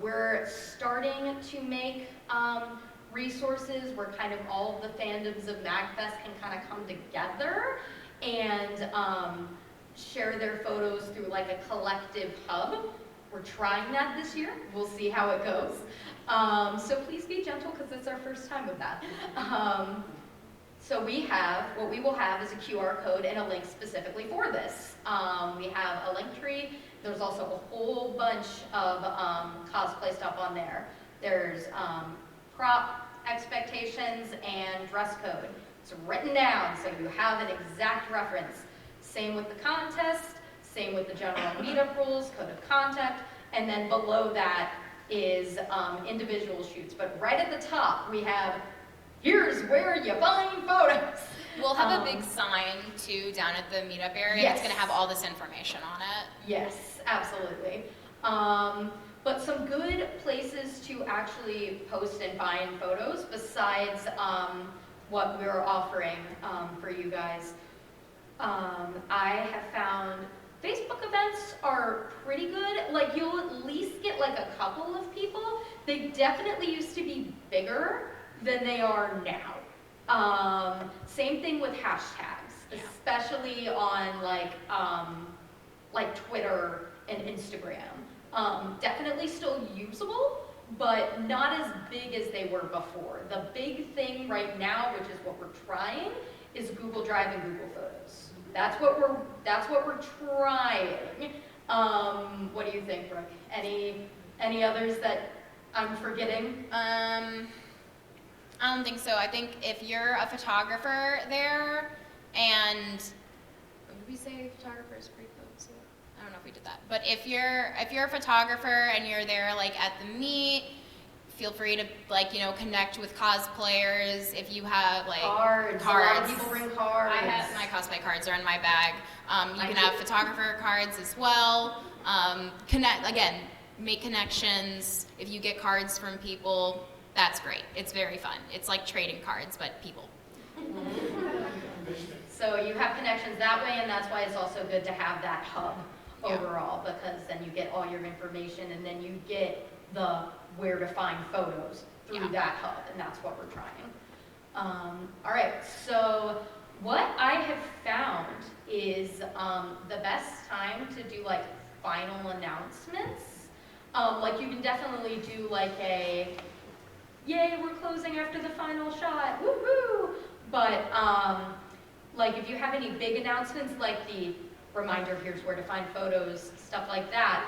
we're starting to make resources where kind of all of the fandoms of MAGFest can kind of come together and share their photos through like a collective hub. we're trying that this year. We'll see how it goes. So please be gentle because it's our first time with that. So what we will have is a QR code and a link specifically for this. We have a link tree. There's also a whole bunch of cosplay stuff on there. There's prop expectations and dress code. It's written down so you have an exact reference. Same with the contest, same with the general meetup rules, code of conduct, and then below that is individual shoots. But right at the top we have, here's where you find photos. We'll have a big sign too down at the meetup area. Yes. It's going to have all this information on it. Yes, absolutely. But some good places to actually post and find photos besides what we're offering for you guys. I have found Facebook events are pretty good. Like, you'll at least get like a couple of people. They definitely used to be bigger than they are now. Same thing with hashtags, especially on like Twitter and Instagram. Definitely still usable, but not as big as they were before. The big thing right now, which is what we're trying, is Google Drive and Google Photos. That's what we're trying. What do you think, Brooke? Any others that I'm forgetting? I don't think so. I think if you're a photographer there, and did we say photographers pre-post? I don't know if we did that. But if you're a photographer and you're there like at the meet, feel free to connect with cosplayers. If you have like cards. A lot of people bring cards. I have my cosplay cards are in my bag. You can have photographer cards as well. Make connections. If you get cards from people, that's great. It's very fun. It's like trading cards, but people. So you have connections that way, and that's why it's also good to have that hub overall, because then you get all your information, and then you get the where to find photos through that hub, and that's what we're trying. All right, so what I have found is the best time to do like final announcements. Like you can definitely do like a, yay, we're closing after the final shot, woohoo! But like if you have any big announcements, like the reminder, here's where to find photos, stuff like that,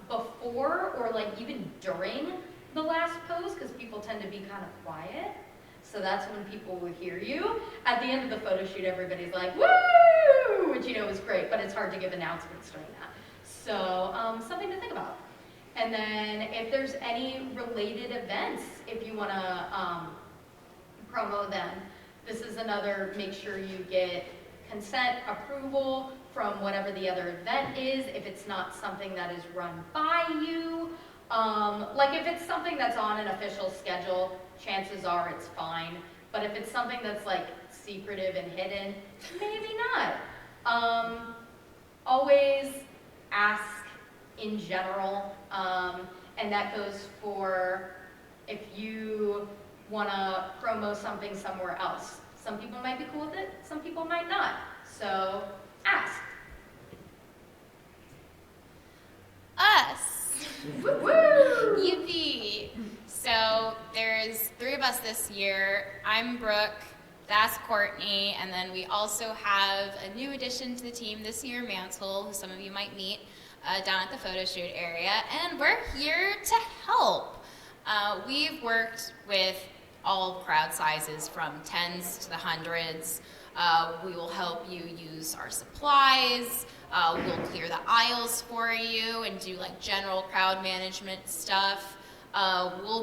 before or like even during the last pose, because people tend to be kind of quiet. So that's when people will hear you. At the end of the photo shoot, everybody's like, woo! Which is great, but it's hard to give announcements during that. So something to think about. And then if there's any related events, if you want to promo them, this is another, make sure you get consent, approval from whatever the other event is. If it's not something that is run by you, like if it's something that's on an official schedule, chances are it's fine. But if it's something that's like secretive and hidden, maybe not. Always ask in general, and that goes for if you want to promo something somewhere else. Some people might be cool with it, some people might not. So ask. Us. Woo-woo! Yippee! So there's 3 of us this year. I'm Brooke, that's Courtney, and then we also have a new addition to the team this year, Mantle, who some of you might meet down at the Photoshoot area, and we're here to help. We've worked with all crowd sizes from 10s to the 100s. We will help you use our supplies. We'll clear the aisles for you and do like general crowd management stuff.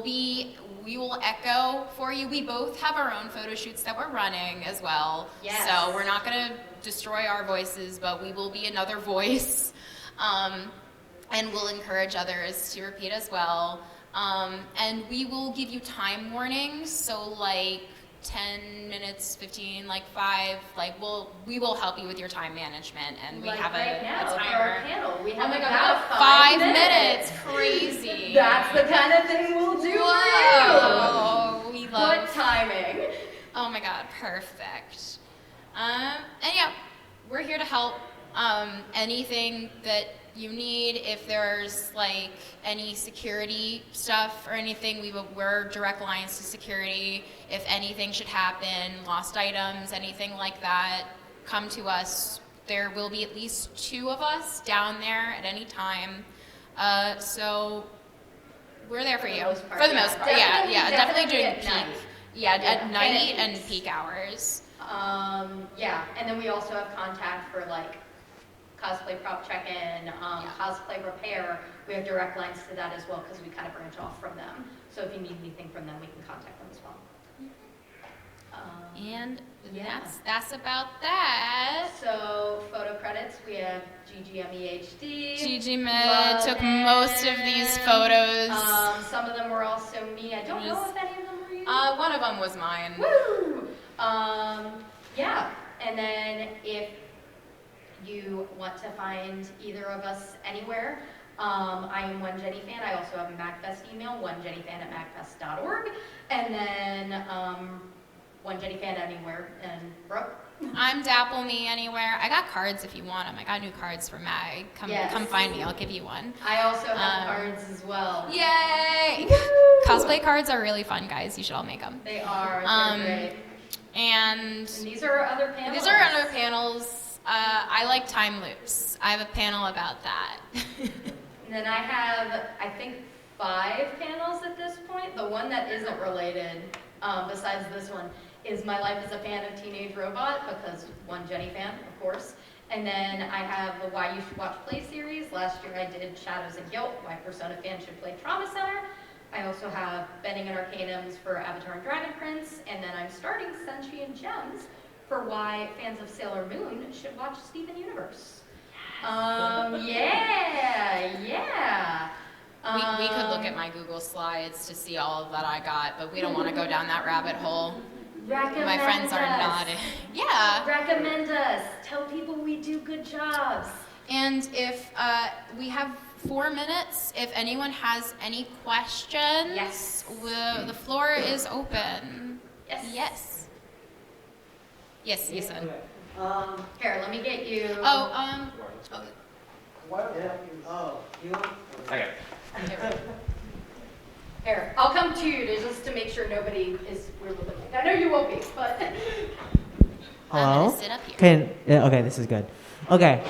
We will echo for you. We both have our own photo shoots that we're running as well. Yes. So we're not going to destroy our voices, but we will be another voice. And we'll encourage others to repeat as well. And we will give you time warnings, so like 10 minutes, 15, like 5, like we will help you with your time management, and we like have right a now, timer. For our panel, we have Oh my about God, 5 minutes. Crazy. That's the kind of thing we'll do Whoa, for you. we love Good timing. Oh my God, perfect. And yeah, we're here to help. Anything that you need, if there's like any security stuff or anything, we're direct lines to security. If anything should happen, lost items, anything like that, come to us. There will be at least 2 of us down there at any time. So we're there for you. For the most part, yeah. Definitely during peak. Yeah, at night and peak hours. Yeah, and then we also have contact for like cosplay prop check-in, cosplay repair. We have direct lines to that as well because we kind of branch off from them. So if you need anything from them, we can contact them as well. And that's about that. So photo credits, we have GGMEHD. GGMEHD took most of these photos. Some of them were also me. I don't know if any of them were you. One of them was mine. Woo! Yeah, and then if you want to find either of us anywhere, I am One Jenny Fan. I also have a MAGFest email, onejennyfan@magfest.org, and then One Jenny Fan anywhere. And Brooke? I'm Dapplemii anywhere. I got cards if you want them. I got new cards for Mag. Come find me. I'll give you one. I also have cards as well. Yay! Cosplay cards are really fun, guys. You should all make them. They are. They're great. And these are other panels. These are other panels. I like time loops. I have a panel about that. And then I have, I think, 5 panels at this point. The one that isn't related, besides this one, is My Life as a Fan of Teenage Robot, because One Jenny Fan, of course. And then I have the Why You Should Watch Play series. Last year I did Shadows and Guilt, Why Persona Fans Should Play Trauma Center. I also have Bending and Arcanums for Avatar and Dragon Prince. And then I'm starting Senshi and Gems for why fans of Sailor Moon should watch Steven Universe. Yeah. We could look at my Google Slides to see all of that I got, but we don't want to go down that rabbit hole. My friends are nodding. Yeah. Recommend us. Tell people we do good jobs. And if we have 4 minutes, if anyone has any questions, yes, the floor is open. Yes. Yes, you said. Here, let me get you. Okay. Here, I'll come to you just to make sure nobody is weirdly looking. I know you won't be, but. Hello? I'm gonna sit up here. Okay, this is good. Okay,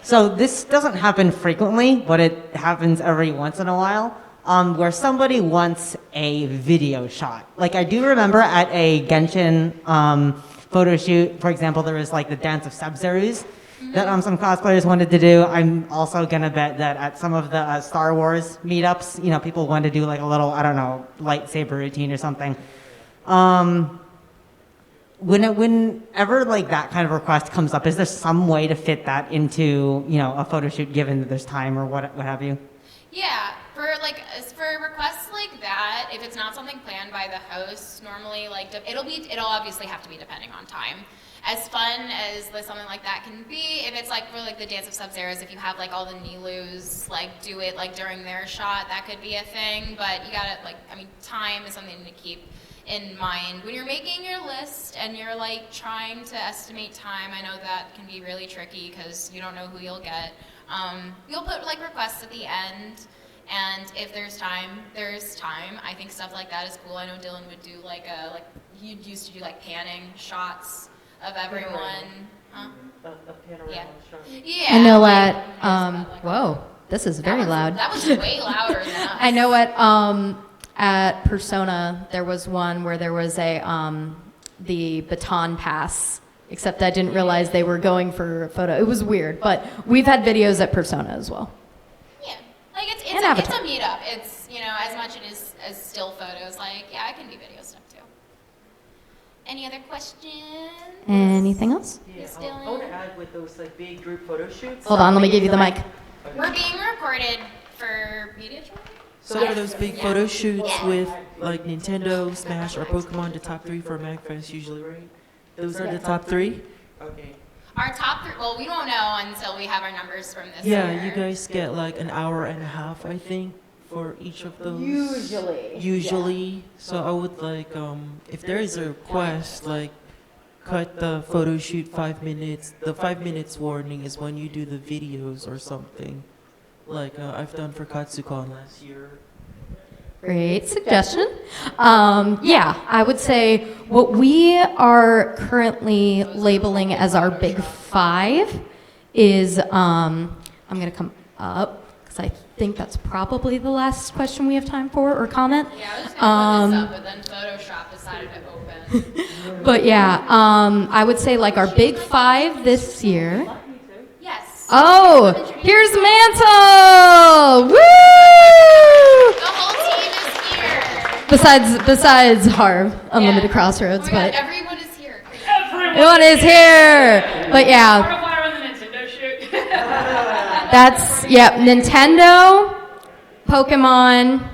so this doesn't happen frequently, but it happens every once in a while, where somebody wants a video shot. Like, I do remember at a Genshin photo shoot, for example, there was like the Dance of Sub-Zerus that some cosplayers wanted to do. I'm also gonna bet that at some of the Star Wars meetups, you know, people want to do like a little, I don't know, lightsaber routine or something. Whenever like that kind of request comes up, is there some way to fit that into, you know, a photo shoot given that there's time or what have you? Yeah, for requests like that, if it's not something planned by the host, normally like it'll obviously have to be depending on time. As fun as something like that can be, if it's like for like the Dance of Sub-Zeros, if you have like all the Nilus like do it like during their shot, that could be a thing. But you gotta time is something to keep in mind when you're making your list and you're like trying to estimate time. I know that can be really tricky because you don't know who you'll get. You'll put like requests at the end, and if there's time, there's time. I think stuff like that is cool. I know Dylan would do he used to do like panning shots of everyone. Huh? A panorama shot. Yeah. I know like, whoa, this is very loud. That was way louder than us. I know at Persona, there was one where there was the baton pass, except I didn't realize they were going for a photo. It was weird, but we've had videos at Persona as well. Yeah, like it's a meetup. It's, as much as still photos, I can do video stuff too. Any other questions? Anything else? Yeah, I want to add with those big group photo shoots. Hold on, let me give you the mic. We're being recorded for media training. So for those big photo shoots with like Nintendo, Smash, or Pokemon, the top 3 for MAGFest usually, right? Those are the top 3? Okay. Our top 3, well, we don't know until we have our numbers from this Yeah, year. you guys get like an hour and a half, I think, for each of those. Usually. Yeah. So I would if there is a request, cut the photo shoot 5 minutes. The 5 minutes warning is when you do the videos or something. Like I've done for Katsucon last year. Great suggestion. Yeah, I would say what we are currently labeling as our big five is, I'm going to come up because I think that's probably the last question we have time for or comment. Yeah, I was just going to put this up, but then Photoshop decided to open. But yeah, I would say like our big five this year. Yes. Oh, here's Mantle! Woo! The whole team is here. Besides Harv, Unlimited Yeah. Crossroads, Oh my but God, everyone is here. everyone is here. But yeah, Fire on the Nintendo shoot. that's Nintendo, Pokemon,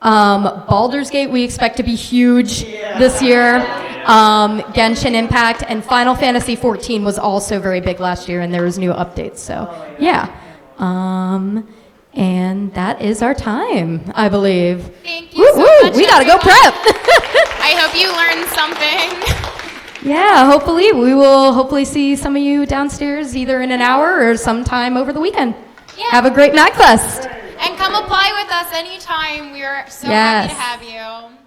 Baldur's Gate. We expect to be huge this year. Genshin Impact and Final Fantasy 14 was also very big last year, and there was new updates. So yeah. And that is our time, I believe. Thank you so Woo-woo, much. we gotta go everyone. prep. I hope you learned something. Yeah, hopefully we will see some of you downstairs either in an hour or sometime over the weekend. Yeah. Have a great MAGFest. And come apply with us anytime. We are so Yes. happy to have you.